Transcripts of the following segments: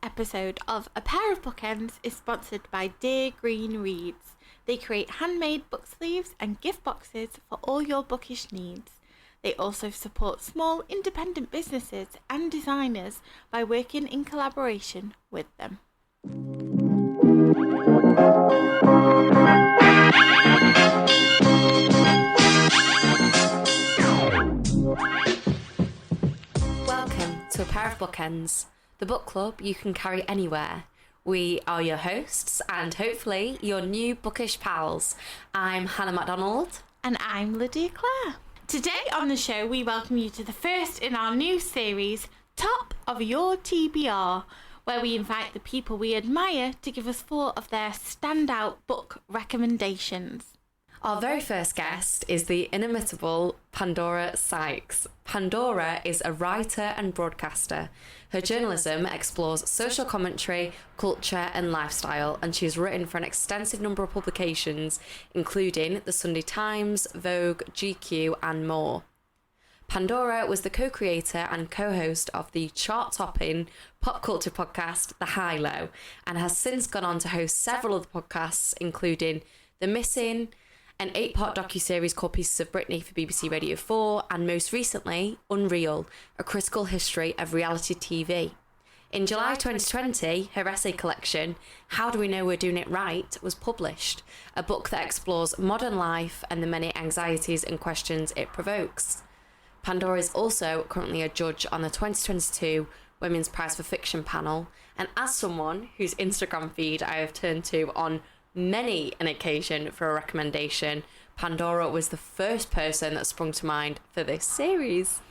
episode of A Pair of Bookends is sponsored by Dear Green Reads. They create handmade book sleeves and gift boxes for all your bookish needs. They also support small independent businesses and designers by working in collaboration with them. Welcome to A Pair of Bookends, the book club you can carry anywhere. We are your hosts and hopefully your new bookish pals. I'm Hannah MacDonald. And I'm Lydia Clare. Today on the show we welcome you to the first in our new series, Top of Your TBR, where we invite the people we admire to give us 4 of their standout book recommendations. Our very first guest is the inimitable Pandora Sykes. Pandora is a writer and broadcaster. Her journalism explores social commentary, culture and lifestyle, and she's written for an extensive number of publications, including The Sunday Times, Vogue, GQ and more. Pandora was the co-creator and co-host of the chart-topping pop culture podcast The High Low, and has since gone on to host several other podcasts, including The Missing, an 8-part docuseries called Pieces of Britney for BBC Radio 4, and most recently, Unreal, a critical history of reality TV. In July 2020, her essay collection, How Do We Know We're Doing It Right, was published, a book that explores modern life and the many anxieties and questions it provokes. Pandora is also currently a judge on the 2022 Women's Prize for Fiction panel, and as someone whose Instagram feed I have turned to on many an occasion for a recommendation, Pandora was the first person that sprung to mind for this series.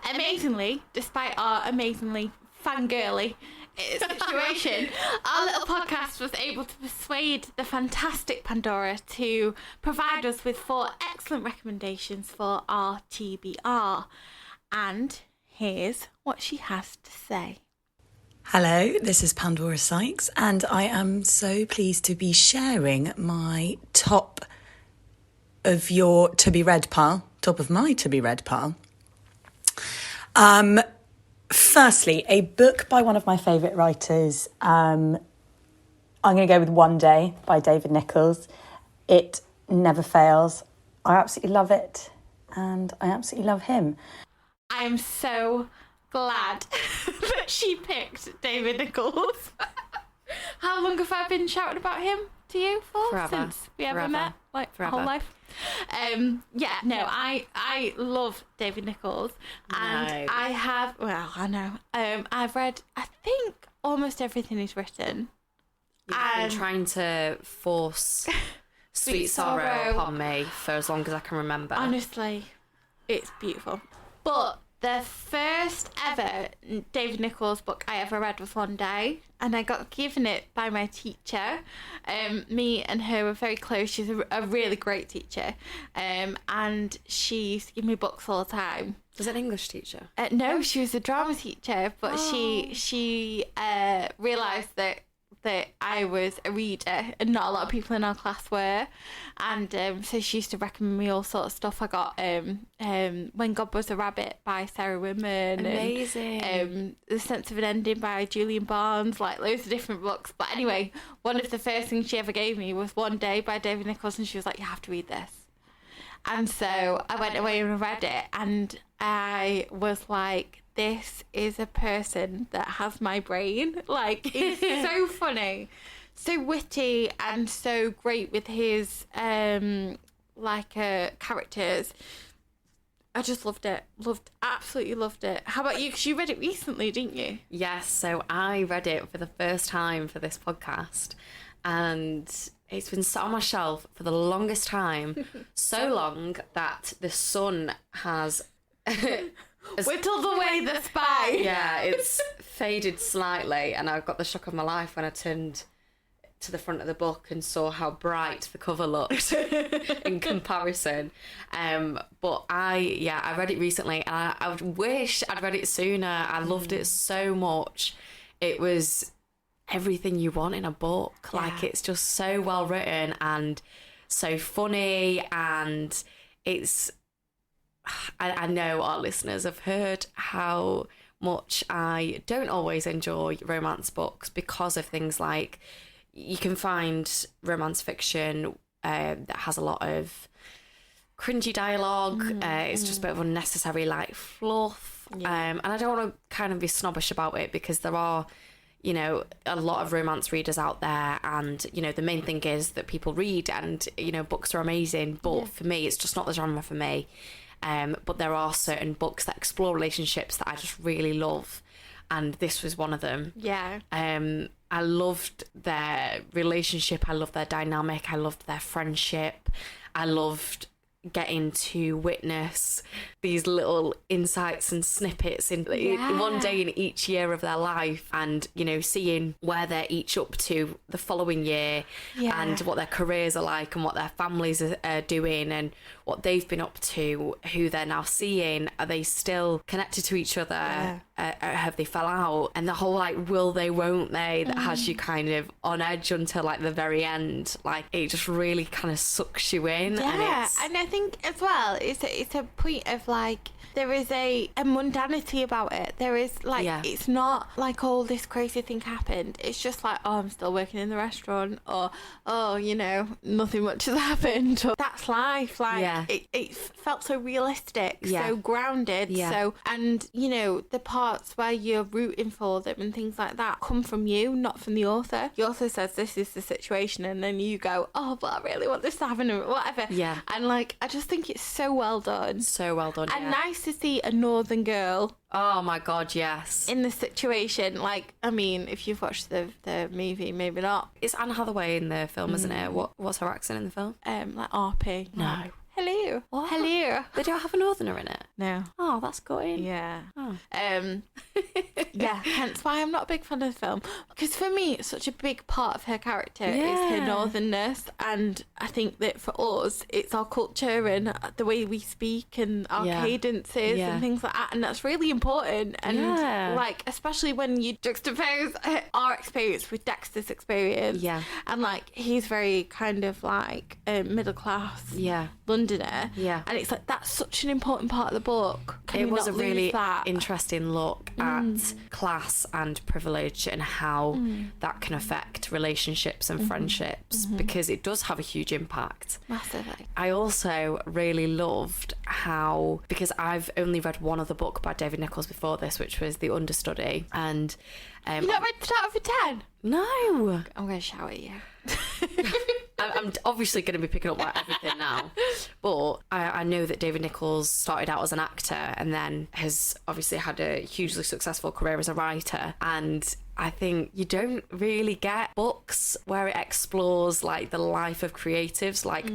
Amazingly, despite our amazingly fangirly situation, our little podcast was able to persuade the fantastic Pandora to provide us with 4 excellent recommendations for our TBR. And here's what she has to say. Hello, this is Pandora Sykes, and I am so pleased to be sharing my top of your to-be-read pile, top of my to-be-read pile. Firstly, a book by one of my favourite writers. I'm going to go with One Day by David Nicholls. It never fails. I absolutely love it, and I absolutely love him. I am so glad that she picked David Nicholls. How long have I been shouting about him to you for? Forever. Since we ever met? Like, Forever. whole life? I love David Nicholls. And No. I have, well, I know. I've read, I think, almost everything he's written. You've been trying to force Sweet Sorrow upon me for as long as I can remember. Honestly, it's beautiful. But the first ever David Nicholls book I ever read was One Day, and I got given it by my teacher. Me and her were very close. She's a really great teacher, and she used to give me books all the time. Was it an English teacher? No, she was a drama teacher, but she realised that I was a reader and not a lot of people in our class were, and so she used to recommend me all sorts of stuff. I got When God Was a Rabbit by Sarah Winman. Amazing. And, The Sense of an Ending by Julian Barnes, like loads of different books. But anyway, one of the first things she ever gave me was One Day by David Nicholls, and she was like, you have to read this. And so I went away and read it, and I was like, this is a person that has my brain. Like, it's so funny, so witty, and so great with his characters. I just loved it. Absolutely loved it. How about you? Because you read it recently, didn't you? Yes, so I read it for the first time for this podcast, and it's been sat on my shelf for the longest time, so long that the sun has whittled away the spy. Yeah, it's faded slightly, and I got the shock of my life when I turned to the front of the book and saw how bright the cover looked in comparison. But I read it recently, and I would wish I'd read it sooner. I loved it so much. It was everything you want in a book. Yeah. Like, it's just so well written and so funny, and it's I know our listeners have heard how much I don't always enjoy romance books because of things like you can find romance fiction that has a lot of cringy dialogue. It's just a bit of unnecessary like fluff. And I don't want to kind of be snobbish about it because there are, you know, a lot of romance readers out there, and you know the main thing is that people read, and you know books are amazing, but for me it's just not the genre for me. But there are certain books that explore relationships that I just really love, and this was one of them. I loved their relationship, I loved their dynamic, I loved their friendship, I loved getting to witness these little insights and snippets in one day in each year of their life, and you know seeing where they're each up to the following year, and what their careers are like and what their families are doing and what they've been up to, who they're now seeing, are they still connected to each other, have they fell out, and the whole like will they won't they that has you kind of on edge until like the very end. Like it just really kind of sucks you in. And I think as well it's a point of like there is a mundanity about it. There is like it's not like all this crazy thing happened. It's just like, oh, I'm still working in the restaurant, or oh, you know, nothing much has happened, or that's life. Like it felt so realistic, so grounded, so, and you know the parts where you're rooting for them and things like that come from you, not from the author. The author says this is the situation, and then you go, oh, but I really want this to happen, or whatever. And like I just think it's so well done, and nice to see a northern girl. Oh my god, yes. In the situation, like, I mean, if you've watched the movie, maybe not. It's Anne Hathaway in the film, isn't it? What's her accent in the film? Like RP. No. Hello. What? Hello. They don't have a northerner in it? No. Oh, that's good. Yeah. Oh. Hence why I'm not a big fan of the film. Because for me, such a big part of her character is her northernness. And I think that for us, it's our culture and the way we speak and our cadences and things like that. And that's really important. And like, especially when you juxtapose our experience with Dexter's experience. And like, he's very kind of like middle class Londoner. And it's like, that's such an important part of the book. It was a really interesting look at class and privilege and how that can affect relationships and friendships, because it does have a huge impact. Massively. I also really loved how, because I've only read one other book by David Nichols before this, which was The Understudy, and you not read Start Over 10? No. I'm going to shout at you. I'm obviously going to be picking up like everything now, but I know that David Nichols started out as an actor and then has obviously had a hugely successful career as a writer, and I think you don't really get books where it explores like the life of creatives, like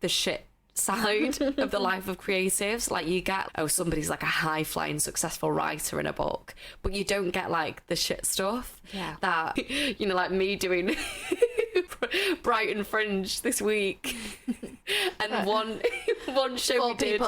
the shit side of the life of creatives. Like you get, oh, somebody's like a high-flying successful writer in a book, but you don't get like the shit stuff that, you know, like me doing Brighton Fringe this week and one show we did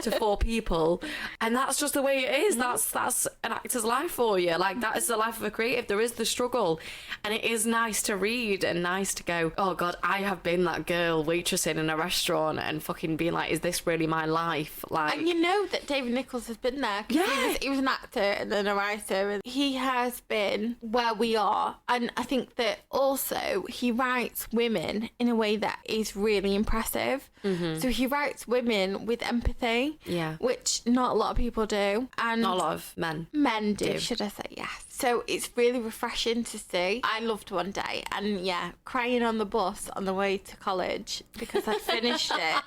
to 4 people, and that's just the way it is. That's an actor's life for you. Like that is the life of a creative. There is the struggle, and it is nice to read and nice to go, oh god, I have been that girl waitressing in a restaurant and fucking being like, is this really my life? Like, and you know that David Nichols has been there. He was an actor and then a writer, and he has been where we are. And I think that also he writes women in a way that is really impressive. So he writes women with empathy, which not a lot of people do, and not a lot of men do. Should I say? Yes. So it's really refreshing to see. I loved One Day, and crying on the bus on the way to college because I finished it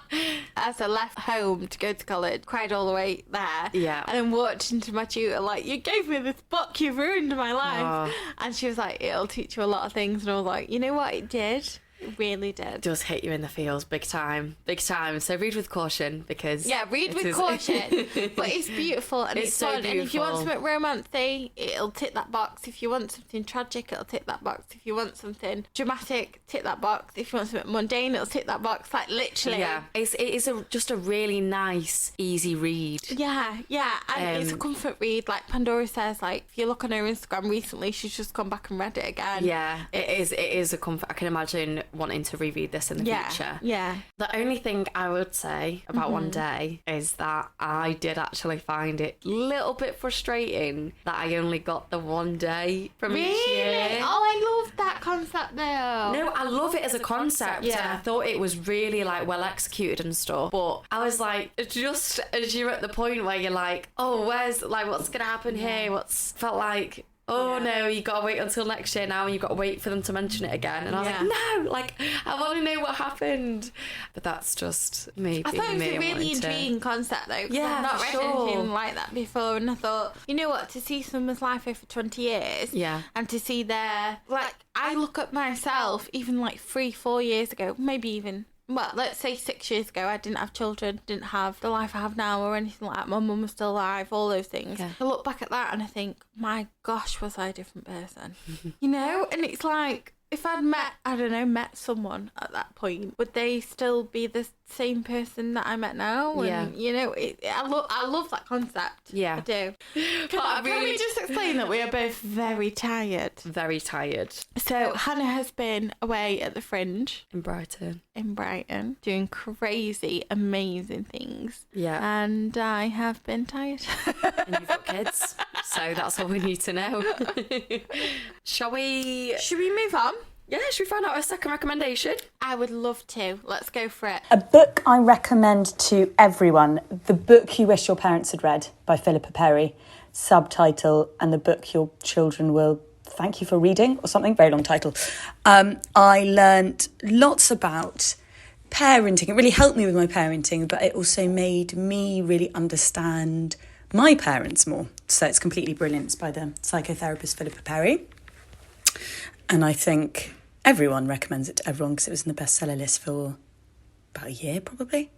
as I left home to go to college. Cried all the way there, and then walked into my tutor like, you gave me this book, you've ruined my life. And she was like, it'll teach you a lot of things, and I was like, you know what, it did. It really did. It does hit you in the feels, big time. So read with caution, because read with caution. But it's beautiful and it's so fun. beautiful. And if you want something romantic, it'll tick that box. If you want something tragic, it'll tick that box. If you want something dramatic, tick that box. If you want something mundane, it'll tick that box. Like literally. It is just a really nice, easy read. And it's a comfort read. Like Pandora says, like if you look on her Instagram recently, she's just gone back and read it again. It is a comfort. I can imagine wanting to reread this in the future. Yeah. The only thing I would say about One Day is that I did actually find it a little bit frustrating that I only got the one day from each year. Oh, I love that concept though. No, I love it as a concept. Yeah. And I thought it was really like well executed and stuff. But I was like, just as you're at the point where you're like, oh, where's like what's gonna happen here? What's felt like, oh no, you gotta wait until next year now and you gotta wait for them to mention it again. And I was like, no, like I want to know what happened. But that's just me. I thought it was a really intriguing concept though. Yeah, I've not read anything like that before, and I thought, you know what, to see someone's life over 20 years, and to see their, like, I look at myself even like 3-4 years ago, maybe even, well, let's say 6 years ago, I didn't have children, didn't have the life I have now or anything like that. My mum was still alive, all those things. Yeah. I look back at that and I think, my gosh, was I a different person? You know? And it's like, if I'd met someone at that point, would they still be the same person that I met now? And, you know, I love that concept. Yeah. I do. Can we just explain that we are both very tired? Very tired. So, Hannah has been away at the Fringe. In Brighton. Doing crazy, amazing things. Yeah. And I have been tired. And you've got kids. So that's all we need to know. Should we move on? Yeah, should we find out our second recommendation? I would love to. Let's go for it. A book I recommend to everyone, The Book You Wish Your Parents Had Read by Philippa Perry. Subtitle, and the book your children will thank you for reading, or something, very long title. I learnt lots about parenting. It really helped me with my parenting, but it also made me really understand my parents more. So it's completely brilliant. It's by the psychotherapist Philippa Perry. And I think everyone recommends it to everyone because it was in the bestseller list for about a year, probably.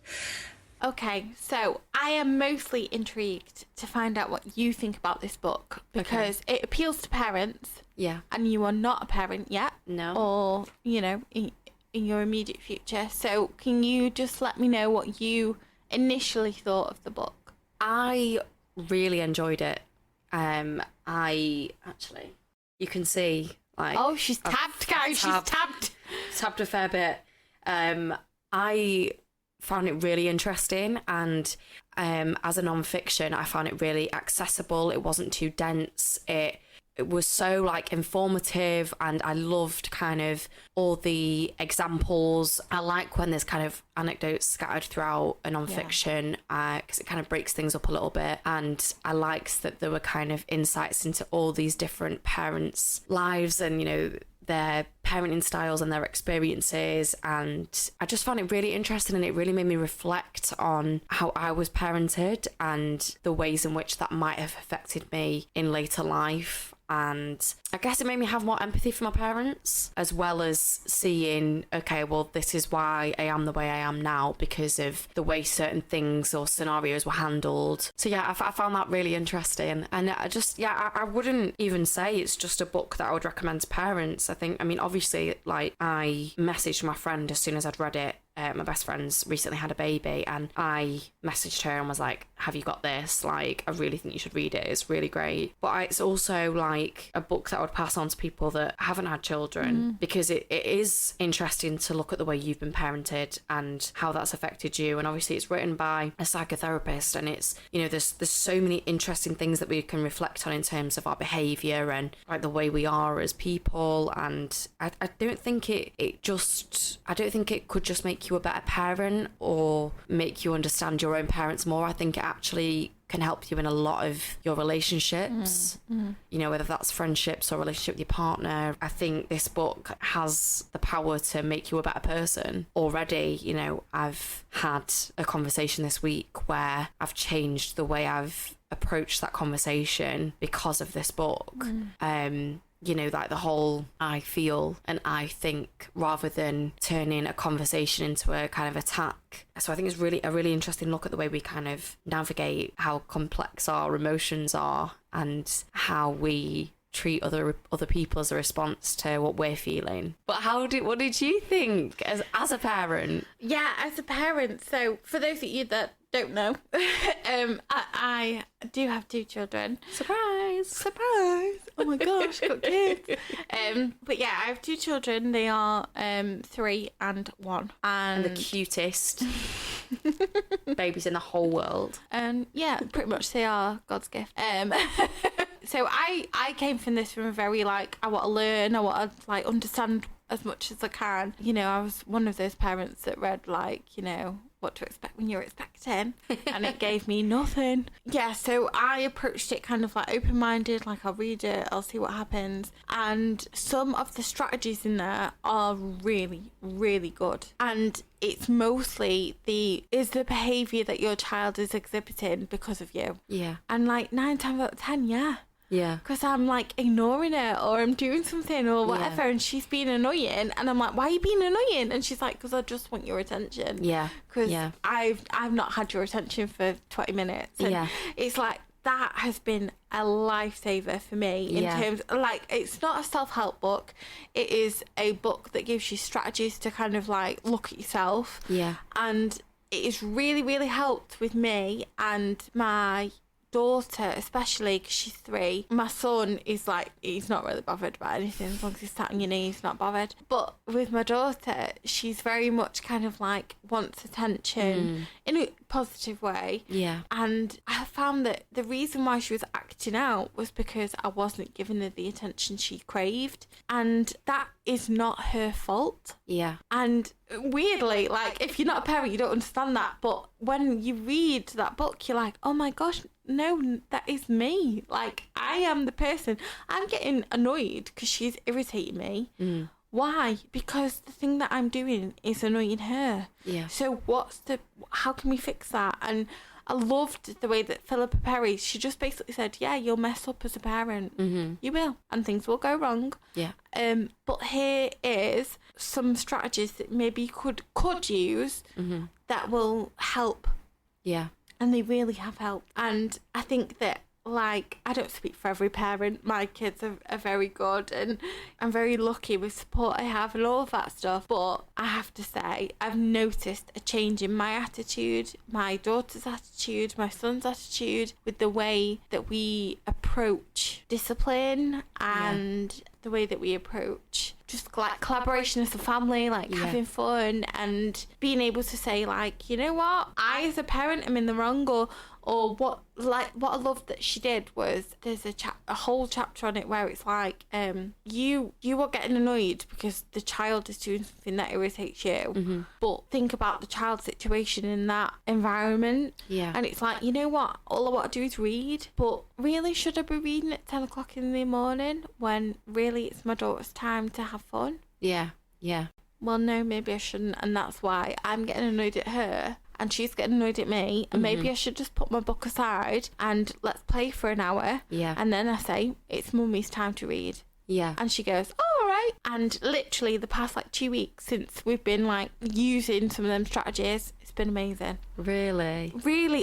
Okay, so I am mostly intrigued to find out what you think about this book because it appeals to parents. Yeah. And you are not a parent yet. No. Or, you know, in your immediate future. So can you just let me know what you initially thought of the book? I really enjoyed it. You can see, like... Oh, she's tabbed, guys. She's tabbed. Tabbed a fair bit. I found it really interesting, and as a non-fiction, I found it really accessible. It wasn't too dense. It was so like informative, and I loved kind of all the examples. I like when there's kind of anecdotes scattered throughout a non-fiction because it kind of breaks things up a little bit. And I liked that there were kind of insights into all these different parents' lives and, you know, their parenting styles and their experiences, and I just found it really interesting, and it really made me reflect on how I was parented and the ways in which that might have affected me in later life. And I guess it made me have more empathy for my parents, as well as seeing, okay, well, this is why I am the way I am now because of the way certain things or scenarios were handled. So yeah, I found that really interesting. And I wouldn't even say it's just a book that I would recommend to parents. I mean, obviously, like, I messaged my friend as soon as I'd read it. My best friend's recently had a baby, and I messaged her and was like, have you got this? Like, I really think you should read it. It's really great. But it's also like a book that I would pass on to people that haven't had children, because it is interesting to look at the way you've been parented and how that's affected you. And obviously it's written by a psychotherapist, and it's, you know, there's so many interesting things that we can reflect on in terms of our behaviour and like the way we are as people. And I don't think it could just make you a better parent or make you understand your own parents more. I think it actually can help you in a lot of your relationships, you know, whether that's friendships or relationship with your partner. I think this book has the power to make you a better person. Already, you know, I've had a conversation this week where I've changed the way I've approached that conversation because of this book. You know, like the whole I feel and I think, rather than turning a conversation into a kind of attack. So I think it's really a really interesting look at the way we kind of navigate how complex our emotions are and how we treat other people as a response to what we're feeling. But what did you think as a parent? Yeah, as a parent. So for those of you that don't know, I do have 2 children. Surprise! Oh my gosh, got kids. But yeah, I have 2 children. They are 3 and 1, and the cutest babies in the whole world. Yeah, pretty much they are God's gift. So I came from this from a very like, I want to learn, I want to like understand as much as I can. You know, I was one of those parents that read like, you know, what to expect when you're expecting, and it gave me nothing. Yeah, so I approached it kind of like open-minded, like I'll read it, I'll see what happens, and some of the strategies in there are really, really good. And it's mostly is the behaviour that your child is exhibiting because of you. Yeah. And like 9 times out of 10, yeah. Yeah. Because I'm like ignoring it, or I'm doing something or whatever, and she's being annoying, and I'm like, why are you being annoying? And she's like, because I just want your attention. Yeah. Because I've not had your attention for 20 minutes. And it's like, that has been a lifesaver for me in terms, like, it's not a self-help book. It is a book that gives you strategies to kind of like look at yourself. Yeah. And it has really, really helped with me and my daughter, especially because she's 3. My son is like, he's not really bothered about anything as long as he's sat on your knee, he's not bothered. But with my daughter, she's very much kind of like wants attention in a positive way. Yeah. And I found that the reason why she was acting out was because I wasn't giving her the attention she craved, and that is not her fault. Yeah. And weirdly, like, if you're not a parent, you don't understand that, but when you read that book, you're like, oh my gosh, no, that is me. Like, I am the person. I'm getting annoyed because she's irritating me. Why? Because the thing that I'm doing is annoying her. Yeah. So how can we fix that? And I loved the way that Philippa Perry, she just basically said, yeah, you'll mess up as a parent. You will, and things will go wrong. Yeah. But here is some strategies that maybe you could use that will help. Yeah. And they really have helped. And I think that, like, I don't speak for every parent. My kids are very good, and I'm very lucky with support I have and all of that stuff. But I have to say, I've noticed a change in my attitude, my daughter's attitude, my son's attitude, with the way that we approach discipline and the way that we approach just like collaboration as a family, like having fun and being able to say, like, you know what, I as a parent am in the wrong, or what I loved that she did was there's a whole chapter on it where it's like you are getting annoyed because the child is doing something that irritates you, but think about the child's situation in that environment. And it's like, you know what, all I want to do is read, but really, should I be reading at 10 o'clock in the morning when really it's my daughter's time to have fun? Well, no, maybe I shouldn't, and that's why I'm getting annoyed at her and she's getting annoyed at me, and maybe I should just put my book aside and let's play for an hour, and then I say, it's mummy's time to read. And she goes, oh, all right. And literally the past like 2 weeks since we've been like using some of them strategies, it's been amazing. Really,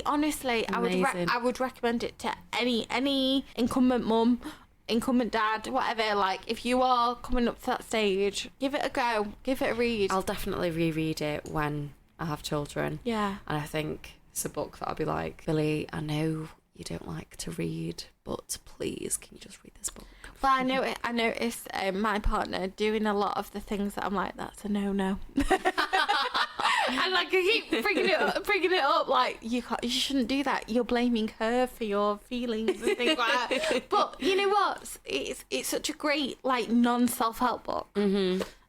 honestly, I would recommend it to any incumbent mum, incumbent dad, whatever. Like, if you are coming up to that stage, give it a go, give it a read. I'll definitely reread it when I have children. And I think it's a book that I'll be like, Billy, I know you don't like to read, but please, can you just read this book? Well, I noticed my partner doing a lot of the things that I'm like, that's a no-no. And like, I keep bringing it up, like, you shouldn't do that. You're blaming her for your feelings and things like that. But you know what? It's such a great, like, non-self-help book.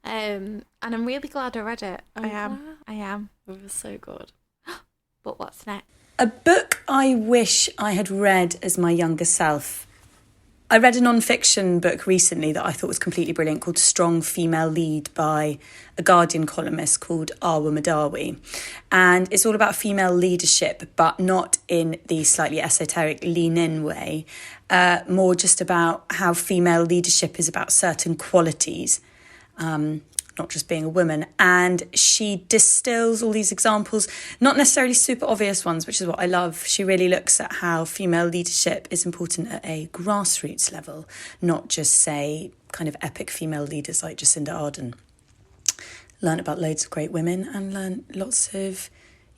And I'm really glad I read it. I am. It was so good. But what's next? A book I wish I had read as my younger self. I read a non-fiction book recently that I thought was completely brilliant called Strong Female Lead by a Guardian columnist called Arwa Madawi. And it's all about female leadership, but not in the slightly esoteric lean-in way, more just about how female leadership is about certain qualities. not just being a woman. And she distills all these examples, not necessarily super obvious ones, which is what I love. She really looks at how female leadership is important at a grassroots level, not just, say, kind of epic female leaders like Jacinda Ardern. Learn about loads of great women and learn lots of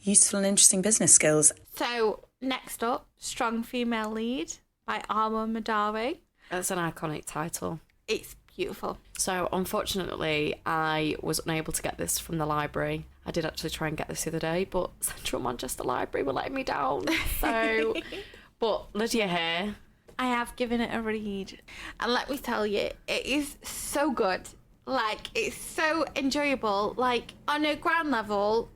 useful and interesting business skills. So next up, Strong Female Lead by Alma Madari. That's an iconic title. It's beautiful. So unfortunately, I was unable to get this from the library. I did actually try and get this the other day, but Central Manchester Library were letting me down. So, but Lydia here. I have given it a read. And let me tell you, it is so good. Like, it's so enjoyable. Like, on a ground level,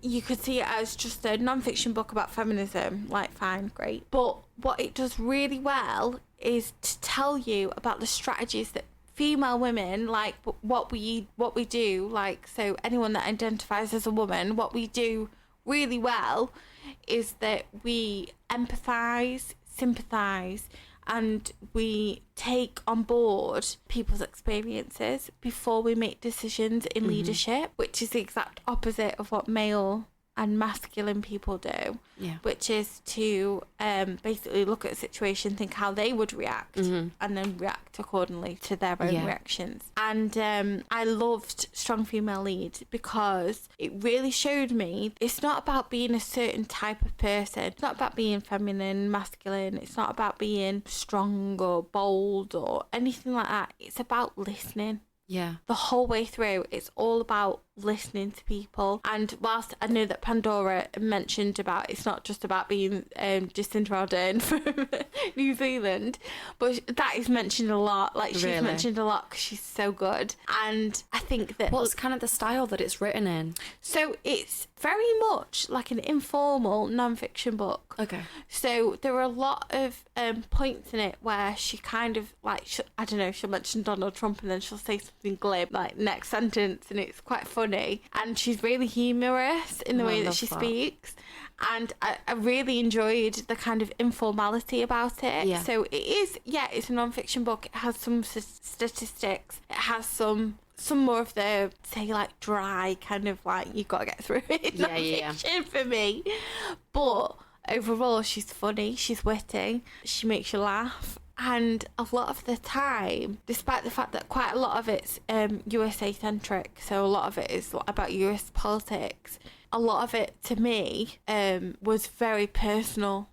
you could see it as just a non-fiction book about feminism. Like, fine, great. But what it does really well is to tell you about the strategies that female women, like what we do, like, so anyone that identifies as a woman, what we do really well is that we empathise, sympathise, and we take on board people's experiences before we make decisions in leadership, which is the exact opposite of what male and masculine people do, which is to basically look at a situation, think how they would react, and then react accordingly to their own reactions. And I loved Strong Female Lead because it really showed me it's not about being a certain type of person. It's not about being feminine, masculine. It's not about being strong or bold or anything like that. It's about listening. Yeah. The whole way through, it's all about listening to people. And whilst I know that Pandora mentioned about it's not just about being Jacinda Ardern from New Zealand, but that is mentioned a lot. Like, she's mentioned a lot because she's so good. And I think that... What's kind of the style that it's written in? So it's very much like an informal non-fiction book. Okay. So there are a lot of points in it where she kind of, like, I don't know, she'll mention Donald Trump and then she'll say something glib, like, next sentence, and it's quite funny. And she's really humorous in the way that she speaks. And I really enjoyed the kind of informality about it. Yeah. So it is, it's a non-fiction book. It has some statistics. It has some more of the, say, like, dry kind of, like, you've got to get through it non-fiction for me. But overall, she's funny, she's witty, she makes you laugh. And a lot of the time, despite the fact that quite a lot of it's USA-centric, so a lot of it is about US politics, a lot of it, to me, was very personal.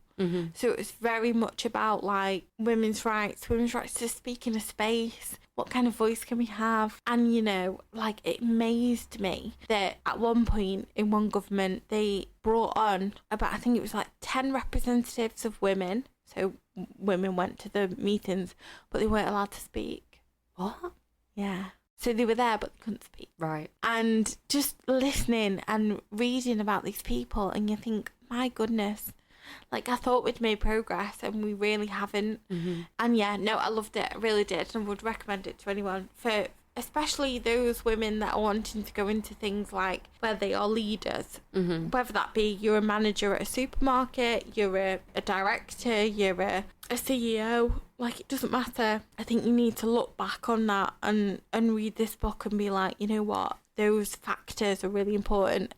So it was very much about, like, women's rights to speak in a space. What kind of voice can we have? And, you know, like, it amazed me that at one point in one government, they brought on about, I think it was like 10 representatives of women. So women went to the meetings, but they weren't allowed to speak. What? Yeah. So they were there, but they couldn't speak. Right. And just listening and reading about these people, and you think, my goodness, like, I thought we'd made progress and we really haven't. And yeah, no, I loved it. I really did, and would recommend it to anyone, for especially those women that are wanting to go into things like where they are leaders, whether that be you're a manager at a supermarket, you're a director, you're a CEO, like, it doesn't matter. I think you need to look back on that and read this book and be like, you know what, those factors are really important,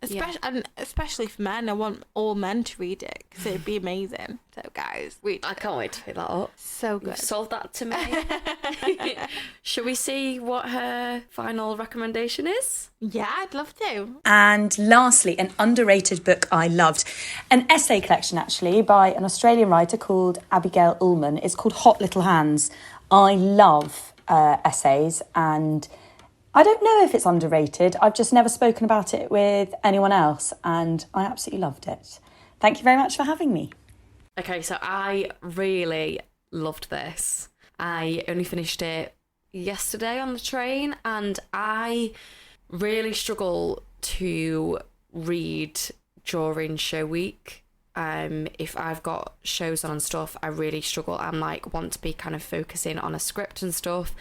especially for men. I want all men to read it because it'd be amazing. So guys, read it. I can't wait to pick that up. So good. You've sold that to me. Shall we see what her final recommendation is? Yeah, I'd love to. And lastly, an underrated book I loved. An essay collection, actually, by an Australian writer called Abigail Ullman. It's called Hot Little Hands. I love essays, and I don't know if it's underrated. I've just never spoken about it with anyone else, and I absolutely loved it. Thank you very much for having me. Okay, so I really loved this. I only finished it yesterday on the train, and I really struggle to read during show week. If I've got shows on and stuff, I really struggle. I'm like, want to be kind of focusing on a script and stuff.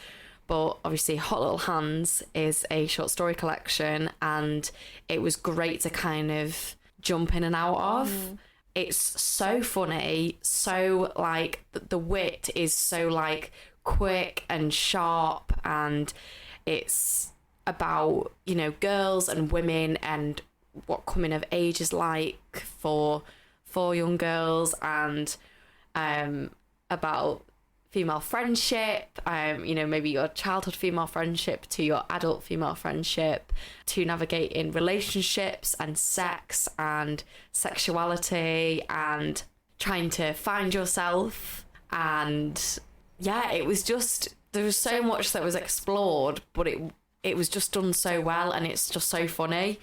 But obviously Hot Little Hands is a short story collection, and it was great to kind of jump in and out of. It's so funny, so, like, the wit is so, like, quick and sharp, and it's about, you know, girls and women and what coming of age is like for young girls, and about female friendship, you know, maybe your childhood female friendship to your adult female friendship, to navigating relationships and sex and sexuality and trying to find yourself. And yeah, it was just, there was so much that was explored, but it was just done so well, and it's just so funny.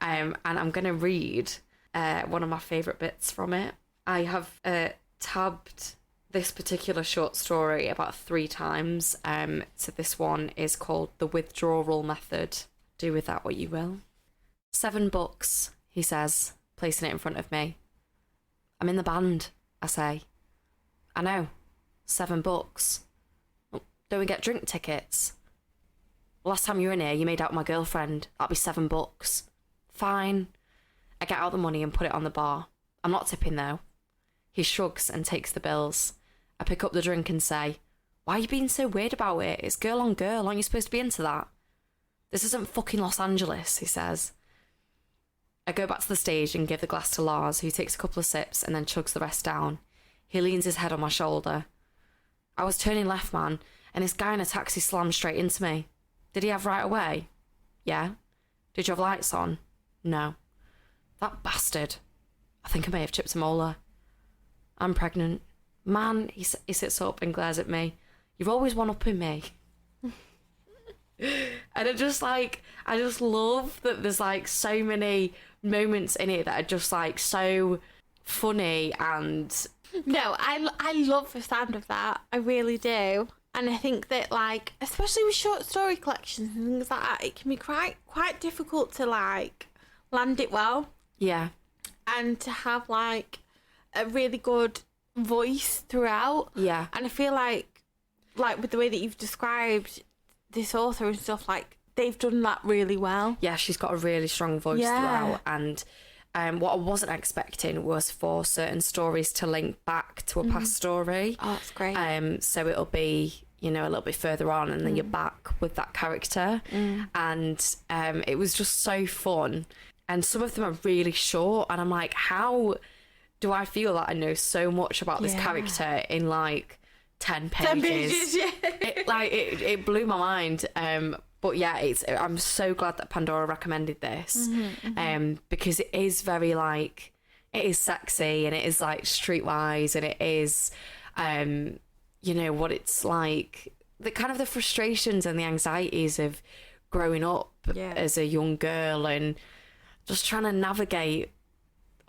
And I'm going to read one of my favourite bits from it. I have tabbed this particular short story about 3 times. So this one is called The Withdrawal Method. Do with that what you will. 7 books, he says, placing it in front of me. I'm in the band, I say. I know, 7 books. Well, don't we get drink tickets? Last time you were in here, you made out with my girlfriend. That'll be 7 books. Fine. I get out the money and put it on the bar. I'm not tipping though. He shrugs and takes the bills. I pick up the drink and say, why are you being so weird about it? It's girl on girl. Aren't you supposed to be into that? This isn't fucking Los Angeles, he says. I go back to the stage and give the glass to Lars, who takes a couple of sips and then chugs the rest down. He leans his head on my shoulder. I was turning left, man, and this guy in a taxi slammed straight into me. Did he have right away? Yeah. Did you have lights on? No. That bastard. I think I may have chipped a molar. I'm pregnant. Man, he sits up and glares at me. You're always one-upping me. And I just love that there's like so many moments in it that are just like so funny. And no, I love the sound of that. I really do. And I think that, like, especially with short story collections and things like that, it can be quite difficult to like land it well. Yeah. And to have like a really good voice throughout. Yeah. And I feel like with the way that you've described this author and stuff, like, they've done that really well. Yeah, she's got a really strong voice throughout. And what I wasn't expecting was for certain stories to link back to a past story. Oh, that's great. So it'll be, you know, a little bit further on, and then you're back with that character. And it was just so fun. And some of them are really short, and I'm like, how do I feel that I know so much about this character in like 10 pages? 10 pages, yeah. It blew my mind. But yeah, I'm so glad that Pandora recommended this, because it is very like, it is sexy, and it is like streetwise, and it is, you know, what it's like, the kind of the frustrations and the anxieties of growing up as a young girl and just trying to navigate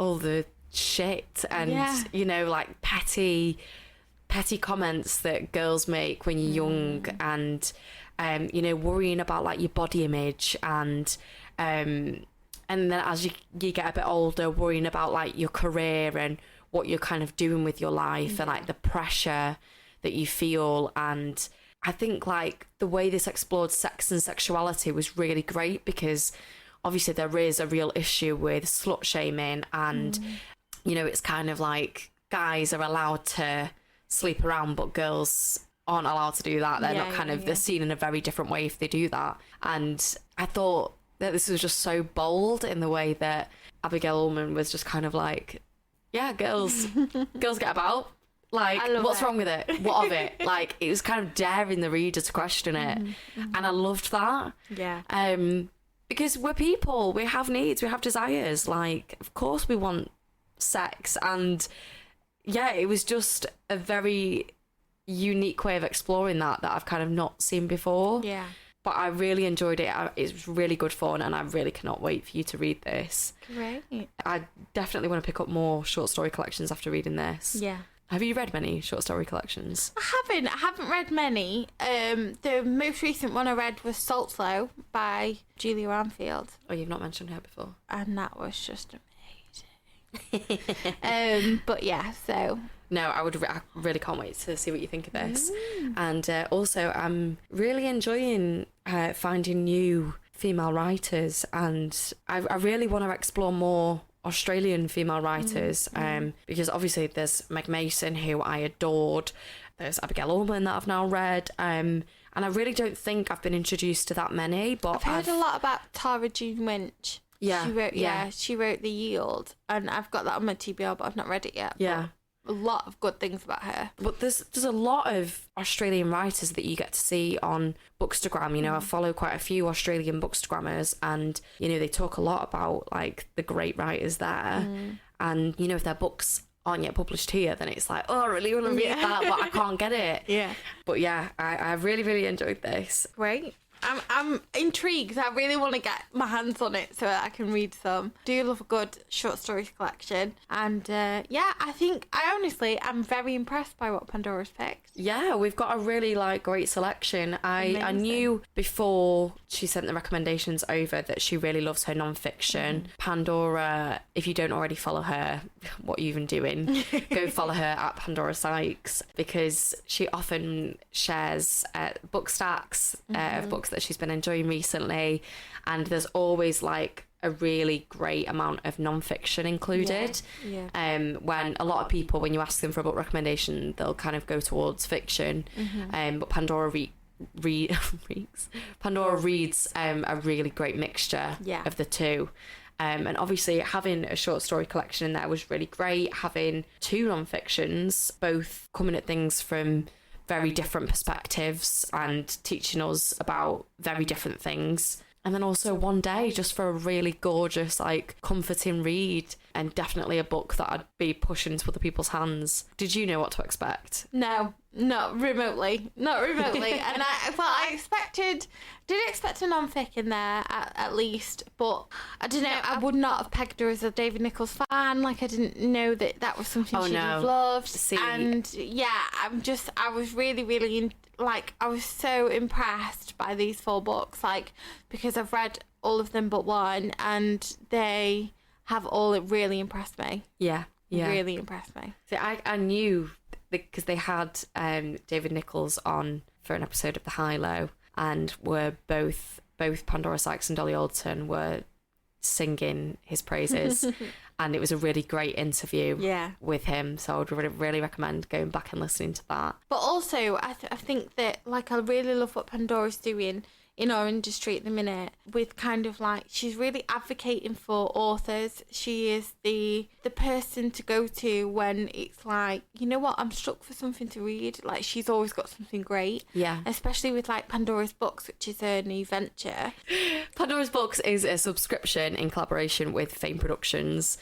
all the shit and, you know, like petty comments that girls make when you're young, and you know, worrying about like your body image, and then as you get a bit older, worrying about like your career and what you're kind of doing with your life, and like the pressure that you feel. And I think like the way this explored sex and sexuality was really great, because obviously there is a real issue with slut shaming, and you know, it's kind of like guys are allowed to sleep around, but girls aren't allowed to do that. They're not kind of, they're seen in a very different way if they do that. And I thought that this was just so bold in the way that Abigail Ullman was just kind of like, yeah, girls get about. Like, what's wrong with it? What of it? Like, it was kind of daring the reader to question it. And I loved that. Yeah. Because we're people, we have needs, we have desires. Like, of course we want sex. And yeah, it was just a very unique way of exploring that I've kind of not seen before. Yeah. But I really enjoyed it. It was really good fun, and I really cannot wait for you to read this. Great. I definitely want to pick up more short story collections after reading this. Yeah. Have you read many short story collections? I haven't read many. The most recent one I read was Saltlow by Julia Anfield. Oh, you've not mentioned her before. And that was just amazing. But yeah, so... No, I really can't wait to see what you think of this. And also, I'm really enjoying finding new female writers, and I really want to explore more Australian female writers, because obviously there's Meg Mason, who I adored, there's Abigail Allman that I've now read. And I really don't think I've been introduced to that many, but I've heard a lot about Tara Jean Winch. Yeah, she wrote The Yield, and I've got that on my TBR, but I've not read it yet. Yeah. A lot of good things about her. But there's a lot of Australian writers that you get to see on Bookstagram. You know, I follow quite a few Australian Bookstagrammers, and, you know, they talk a lot about, like, the great writers there. And, you know, if their books aren't yet published here, then it's like, oh, I really want to read that, but I can't get it. Yeah. But yeah, I really, really enjoyed this. Great. I'm intrigued. I really want to get my hands on it so that I can read some. Do love a good short stories collection. And yeah, I honestly am very impressed by what Pandora's picked. Yeah, we've got a really great selection. I knew before she sent the recommendations over that she really loves her non-fiction. Pandora, if you don't already follow her, what are you even doing? Go follow her at Pandora Sykes, because she often shares book stacks of books that she's been enjoying recently, and there's always a really great amount of non-fiction included. When a lot of people, when you ask them for a book recommendation, they'll kind of go towards fiction, but Pandora reads a really great mixture of the two. And obviously having a short story collection in there was really great. Having two non-fictions, both coming at things from very different perspectives and teaching us about very different things. And then also one day just for a really gorgeous, comforting read, and definitely a book that I'd be pushing into other people's hands. Did you know what to expect? No, not remotely. And I did expect a non-fic in there at least, but I don't know, I would not have pegged her as a David Nichols fan. I didn't know that was something she'd have loved. See. And yeah, I was really, really I was so impressed by these 4 books, because I've read all of them but one, and they have all really impressed me. Yeah. Really impressed me. See, I knew, because they had David Nichols on for an episode of The High Low, and were both Pandora Sykes and Dolly Alderton were singing his praises. And it was a really great interview with him, so I would really recommend going back and listening to that. But also, I think that, I really love what Pandora's doing in our industry at the minute, with she's really advocating for authors. She is the person to go to when it's you know what, I'm stuck for something to read. She's always got something great. Yeah. Especially with Pandora's Books, which is her new venture. Pandora's Books is a subscription in collaboration with Fame Productions.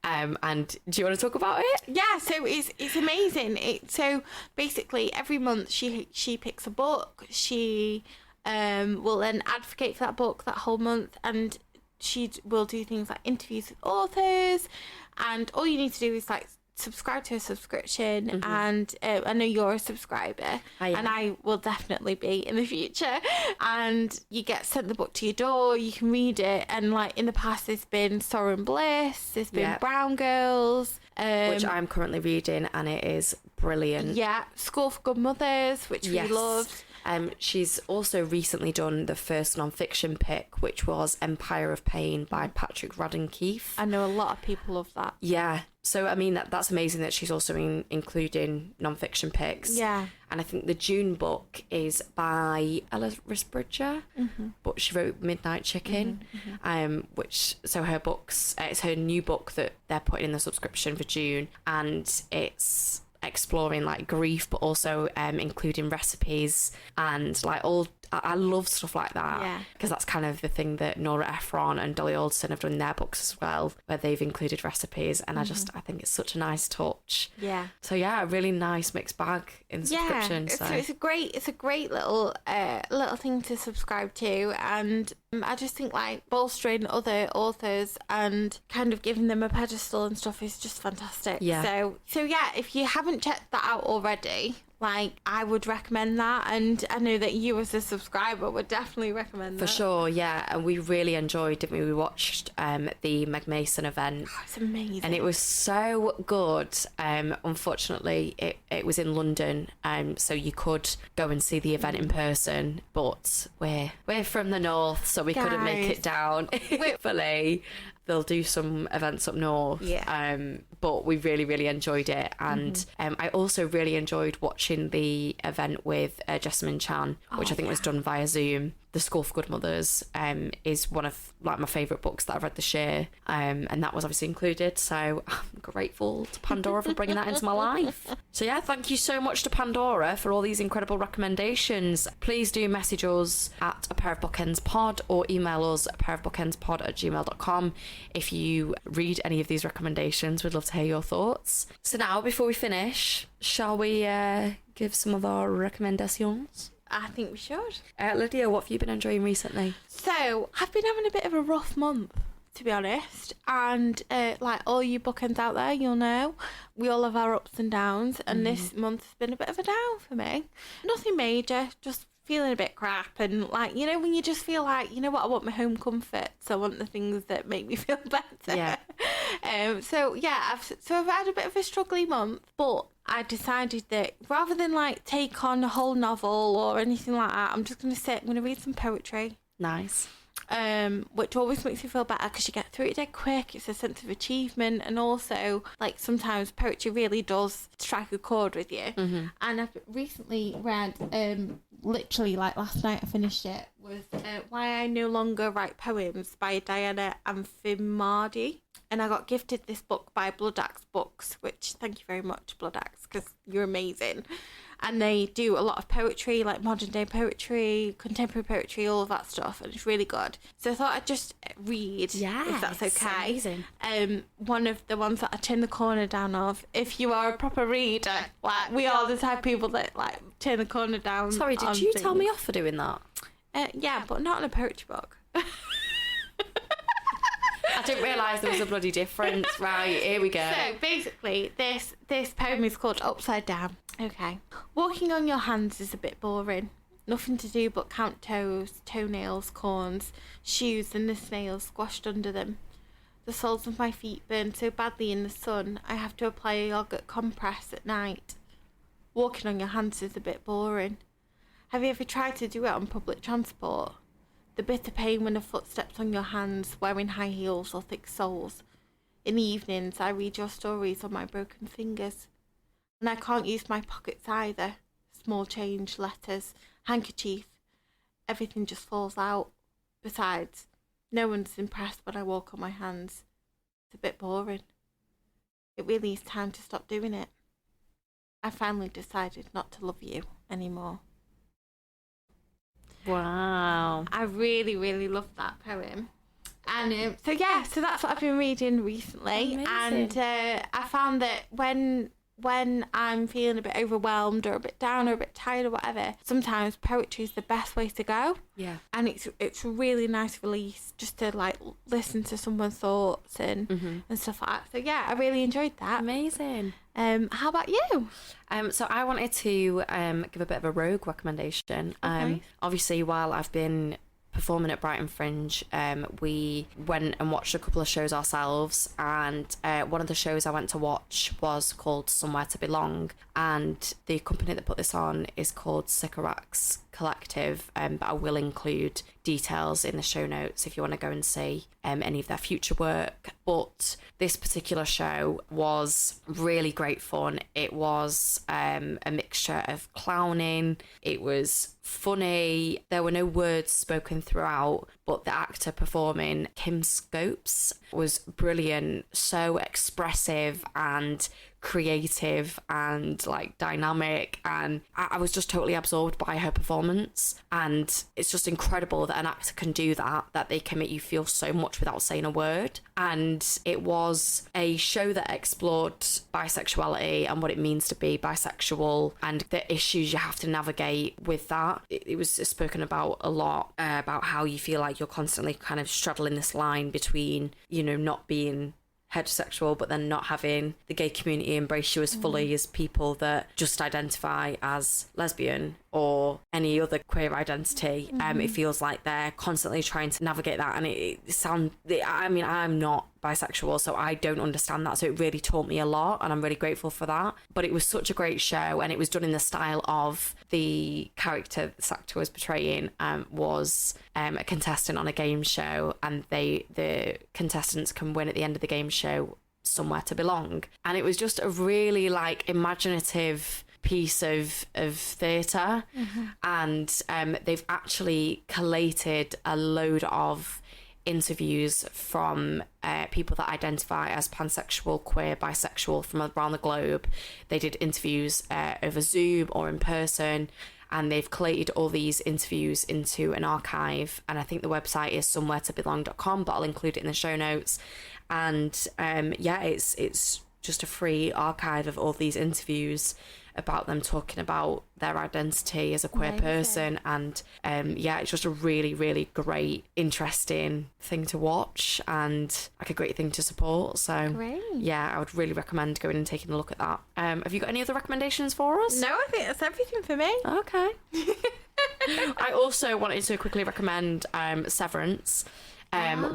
And do you want to talk about it? Yeah, so it's amazing. So basically every month she picks a book. She will then advocate for that book that whole month, and she will do things like interviews with authors, and all you need to do is subscribe to her subscription. And I know you're a subscriber, and I will definitely be in the future, and you get sent the book to your door, you can read it, and in the past there's been Sorrow and Bliss, there's been Brown Girls, which I'm currently reading, and it is brilliant. Yeah, School for Good Mothers, which we loved. She's also recently done the first non-fiction pick, which was Empire of Pain by Patrick Radden Keefe. I know a lot of people love that. Yeah. So, I mean, that's amazing that she's also including non-fiction picks. Yeah. And I think the June book is by Elle Risbridger, but she wrote Midnight Chicken, so her books, it's her new book that they're putting in the subscription for June, and it's exploring grief, but also including recipes and I love stuff like that, because that's kind of the thing that Nora Ephron and Dolly Alderton have done in their books as well, where they've included recipes, and I think it's such a nice touch. So a really nice mixed bag in the subscription. So it's a great little thing to subscribe to, and I just think bolstering other authors and kind of giving them a pedestal and stuff is just fantastic. So yeah, if you haven't checked that out already, I would recommend that, and I know that you as a subscriber would definitely recommend that. For sure, yeah. And we really enjoyed, didn't we? We watched the Meg Mason event. Oh, it's amazing. And it was so good. Unfortunately, it was in London, so you could go and see the event in person, but we're from the north, so we couldn't make it down. Hopefully they'll do some events up north. But we really, really enjoyed it. And I also really enjoyed watching watching the event with Jessamine Chan, which I think was done via Zoom. The School for Good Mothers is one of like my favourite books that I've read this year, and that was obviously included, so I'm grateful to Pandora for bringing that into my life. So yeah, thank you so much to Pandora for all these incredible recommendations. Please do message us at a pair of bookends pod or email us at pairofbookendspod@gmail.com if you read any of these recommendations. We'd love to hear your thoughts. So now, before we finish, shall we give some of our recommendations? I think we should. Lydia, what have you been enjoying recently? So, I've been having a bit of a rough month, to be honest. And like all you bookends out there, you'll know, we all have our ups and downs. And this month has been a bit of a down for me. Nothing major, just feeling a bit crap. And like, you know, when you just feel like, you know what, I want my home comforts. I want the things that make me feel better. Yeah. So yeah, I've had a bit of a struggling month, but I decided that rather than like take on a whole novel or anything like that, I'm just going to read some poetry. Nice. Which always makes me feel better because you get through it dead quick. It's a sense of achievement, and also like sometimes poetry really does strike a chord with you. And I've recently read, literally like last night I finished it, was Why I No Longer Write Poems by Diana Amphimardi. And I got gifted this book by Blood Axe Books, which, thank you very much, Blood Axe, because you're amazing. And they do a lot of poetry, like modern day poetry, contemporary poetry, all of that stuff, and it's really good. So I thought I'd just read, if that's okay. Amazing. One of the ones that I turn the corner down of. If you are a proper reader, like we are the type of people that like turn the corner down. Sorry, did you tell me off for doing that? Yeah, but not in a poetry book. I didn't realise there was a bloody difference. Right, here we go. So basically, this poem is called Upside Down. Okay. Walking on your hands is a bit boring. Nothing to do but count toes, toenails, corns, shoes, and the snails squashed under them. The soles of my feet burn so badly in the sun, I have to apply a yogurt compress at night. Walking on your hands is a bit boring. Have you ever tried to do it on public transport? The bitter pain when a foot steps on your hands, wearing high heels or thick soles. In the evenings, I read your stories on my broken fingers. And I can't use my pockets either. Small change, letters, handkerchief. Everything just falls out. Besides, no one's impressed when I walk on my hands. It's a bit boring. It really is time to stop doing it. I finally decided not to love you anymore. Wow. I really, really love that poem. And so that's what I've been reading recently. Amazing. And I found that when I'm feeling a bit overwhelmed or a bit down or a bit tired or whatever, sometimes poetry is the best way to go. Yeah. And it's a really nice release just to like listen to someone's thoughts and stuff like that. So yeah, I really enjoyed that. Amazing. How about you? So I wanted to give a bit of a rogue recommendation. Okay. Obviously, while I've been performing at Brighton Fringe, we went and watched a couple of shows ourselves, and one of the shows I went to watch was called Somewhere to Belong, and the company that put this on is called Sycorax Collective, but I will include details in the show notes if you want to go and see any of their future work. But this particular show was really great fun. It was a mixture of clowning, it was funny, there were no words spoken throughout, but the actor performing, Kim Scopes, was brilliant, so expressive and creative and like dynamic, and I was just totally absorbed by her performance. And it's just incredible that an actor can do that they can make you feel so much without saying a word. And it was a show that explored bisexuality and what it means to be bisexual and the issues you have to navigate with that. It was spoken about a lot, about how you feel like you're constantly kind of straddling this line between, you know, not being heterosexual but then not having the gay community embrace you as fully as people that just identify as lesbian or any other queer identity. It feels like they're constantly trying to navigate that, and I'm not bisexual, so I don't understand that, so it really taught me a lot, and I'm really grateful for that. But it was such a great show, and it was done in the style of the character this actor was portraying was a contestant on a game show, and the contestants can win at the end of the game show Somewhere to Belong. And it was just a really like imaginative piece of theatre, and they've actually collated a load of interviews from people that identify as pansexual, queer, bisexual from around the globe. They did interviews over Zoom or in person, and they've collated all these interviews into an archive, and I think the website is somewheretobelong.com, but I'll include it in the show notes. And it's just a free archive of all these interviews about them talking about their identity as a queer person. And it's just a really, really great, interesting thing to watch, and like a great thing to support. So Great. yeah, I would really recommend going and taking a look at that. Have you got any other recommendations for us? No, I think that's everything for me. Okay. I also wanted to quickly recommend Severance,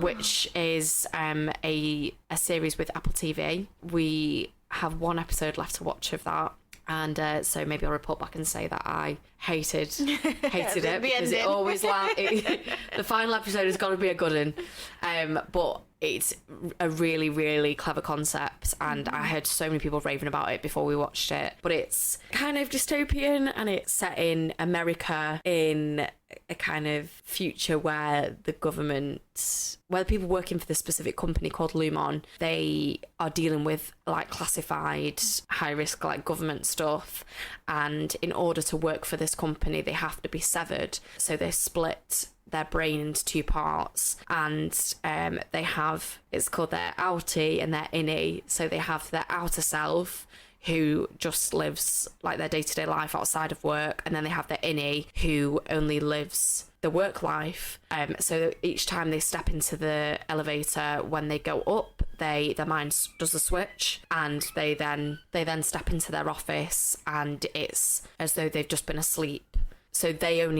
which is a series with Apple TV. We have one episode left to watch of that, and so maybe I'll report back and say that I hated it, because it always the final episode has got to be a good one. But it's a really, really clever concept, and I heard so many people raving about it before we watched it. But it's kind of dystopian, and it's set in America in a kind of future where the people working for this specific company called Lumon, they are dealing with like classified high risk like government stuff, and in order to work for this company they have to be severed, so they split their brain into two parts, and they have, it's called their outie and their innie. So they have their outer self, who just lives like their day-to-day life outside of work, and then they have their innie, who only lives the work life. So each time they step into the elevator, when they go up, their mind does the switch, and they then step into their office, and it's as though they've just been asleep. So they don't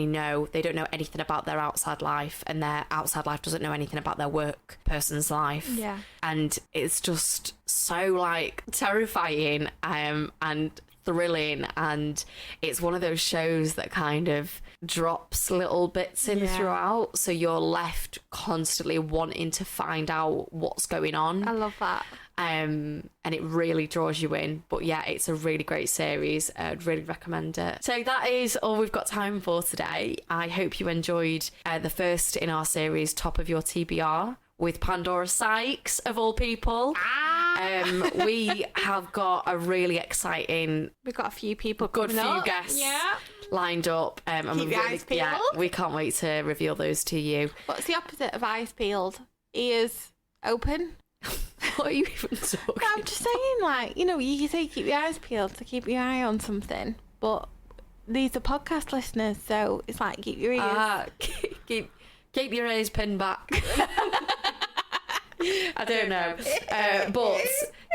know anything about their outside life, and their outside life doesn't know anything about their work person's life. Yeah. And it's just so like terrifying and thrilling, and it's one of those shows that kind of drops little bits in throughout, so you're left constantly wanting to find out what's going on. I love that. And it really draws you in. But yeah, it's a really great series. I'd really recommend it. So that is all we've got time for today. I hope you enjoyed the first in our series, Top of Your TBR, with Pandora Sykes, of all people. We have got a really exciting... We've got a few people guests lined up. And Keep your eyes peeled. Yeah, we can't wait to reveal those to you. What's the opposite of eyes peeled? Ears open? What are you even talking No, I'm just saying, like, you know, you can say keep your eyes peeled to keep your eye on something, but these are podcast listeners, so it's like keep your ears. Keep your ears pinned back. I don't know. But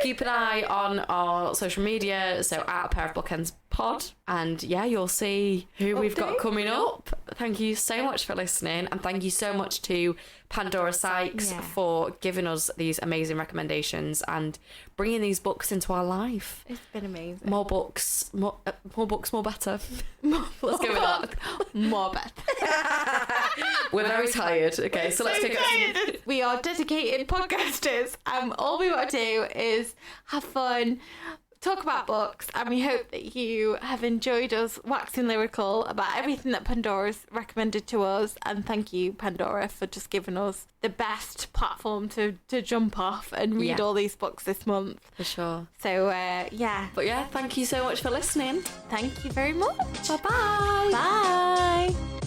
keep an eye on our social media, so at A Pair of Bookends Pod, and yeah, you'll see who we've got coming up. Thank you so much for listening, and thank you so much to Pandora Sykes for giving us these amazing recommendations and bringing these books into our life. It's been amazing. More books, more better. Let's go with that. More better. We're very tired. Okay, so let's go. We are dedicated podcasters, and all we want to do is have fun, talk about books, and we hope that you have enjoyed us waxing lyrical about everything that Pandora's recommended to us. And thank you, Pandora, for just giving us the best platform to jump off and read all these books this month. For sure. So, But yeah, thank you so much for listening. Thank you very much. Bye-bye. Bye.